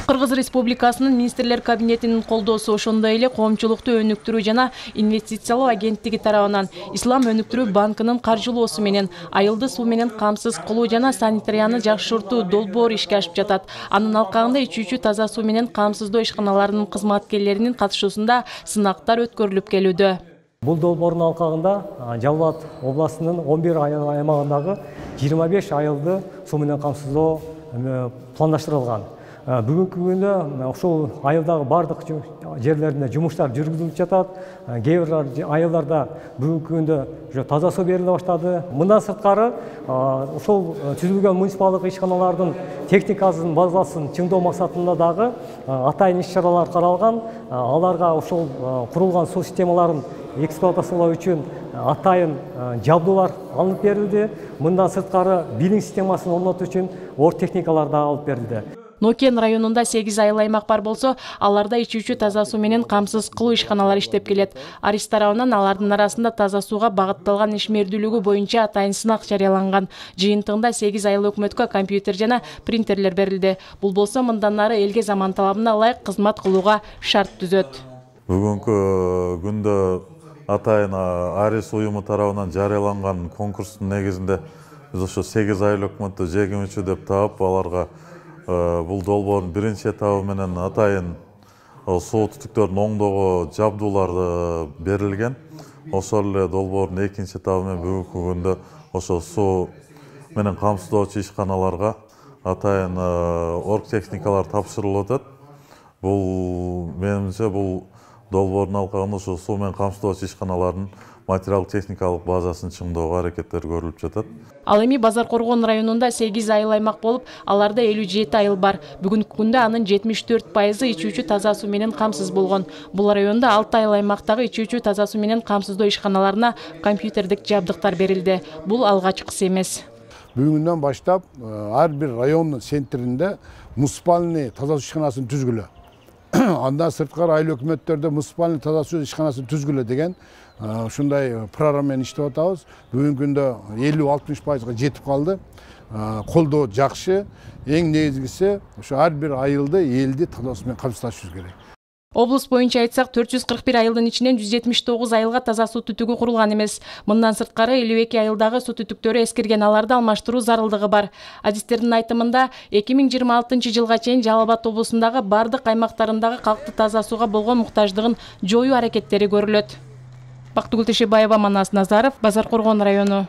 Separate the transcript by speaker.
Speaker 1: Кыргыз Республикасынын министрлер кабинетинин колдоосу ошондой эле коомчулукту өнүктүрүү жана инвестициялоо агенттиги тарабынан Ислам өнүктүрүү банкынын каржылоосу менен айылды суу менен камсыз кылуу жана санитарияны жакшыртуу долбоору ишке ашып жатат. Анын алкагында ичүүчү таза суу менен камсыздоо ишканаларынын кызматкерлеринин катышуусунда сынактар өткөрүлүп келүүдө.
Speaker 2: Бул долбоордун алкагында Жалал Абад областынын 11 аймагындагы 25 айылды суу менен камсыздоо пландаштырылган. Бүгүнкү күндө ошол айылдагы бардык жерлеринде жумуштар жүргүзүлүп жатат. Кээ бир айылдарда бүгүнкү күндө таза суу бериле баштады. Мындан сырткары ошол түзүлгөн муниципалдык ишканалардын техникасын, базасын чыңдоо максатында дагы атайын иш-чаралар каралган. Аларга ошол курулган суу системаларын эксплуатациялоо үчүн атайын жабдуулар алынып берилди. Мындан сырткары билим системасын орнотуу үчүн ор техникалар да алып берилди.
Speaker 1: Нокен районунда 8 айыл аймак бар болсо, аларда ичүүчү таза суу менен камсыз кылуу ишканалары иштеп келет. Арис тарабынан алардын арасында таза сууга багытталган ишмердүүлүгү боюнча атайын сынак жарыяланган. Жыйынтыгында 8 айыл өкмөткө компьютер жана принтерлер берилди. Бул болсо мындан ары элге заман талабына ылайык кызмат кылууга шарт түзөт.
Speaker 3: Бүгүнкү күндө атайын Арис уюму тарабынан жарыяланган конкурстун негизинде биз ошо 8 айыл өкмөттү жегимичүү деп таап, аларга бул долбоордун биринчи этабы менен атайын суу түтүктөрүн оңдоого жабдуулар берилген. Ошол эле долбоордун экинчи этабы менен бүгүнкү күндө ошо суу менен камсыздоочу ишканаларга атайын оргтехникалар тапшырылып атат. Бул менимче бул долбоордун алкагында ошо суу менен камсыздоочу ишканалардын материалдык техникалык базасын чыңдоого аракеттер көрүлүп жатат.
Speaker 1: Ал эми Базар Коргон районунда 8 айыл аймак болуп, аларда 57 айыл бар. Бүгүнкү күндө анын 74% ичүүчү таза суу менен камсыз болгон. Бул районда 6 айыл аймактагы ичүүчү таза суу менен камсыздоо ишканаларына компьютердик жабдыктар берилди. Бул алгачкысы эмес.
Speaker 4: Бүгүндөн баштап ар бир райондун центринде муниципальный таза суу ишканасын түзгүлө. Андан сырткары айыл өкмөттөрдө муниципальный таза суу ишканасын түзгүлө деген ушундай программаны иштеп атабыз. Бүгүнкү күндө 50-60%га жетип калды. Колдоо жакшы. Эң негизгиси ошо ар бир айылды, элди таза суу менен камсыздашыбыз керек.
Speaker 1: Облус боюнча айтсак, 441 айылдын ичинен 179 айылга таза суу түтүгү курулган эмес. Мындан сырткары 52 айылдагы суу түтүктөрү эскирген, аларды алмаштыруу зарылдыгы бар. Адистердин айтымында 2026 жылга чейин Жалал Абад облусундагы бардык аймактарындагы калкты таза сууга болгон муктаждыгын жоюу аракеттери көрүлөт. Бактыгүл Тешебаева, Манас Назаров, Базар Коргон району.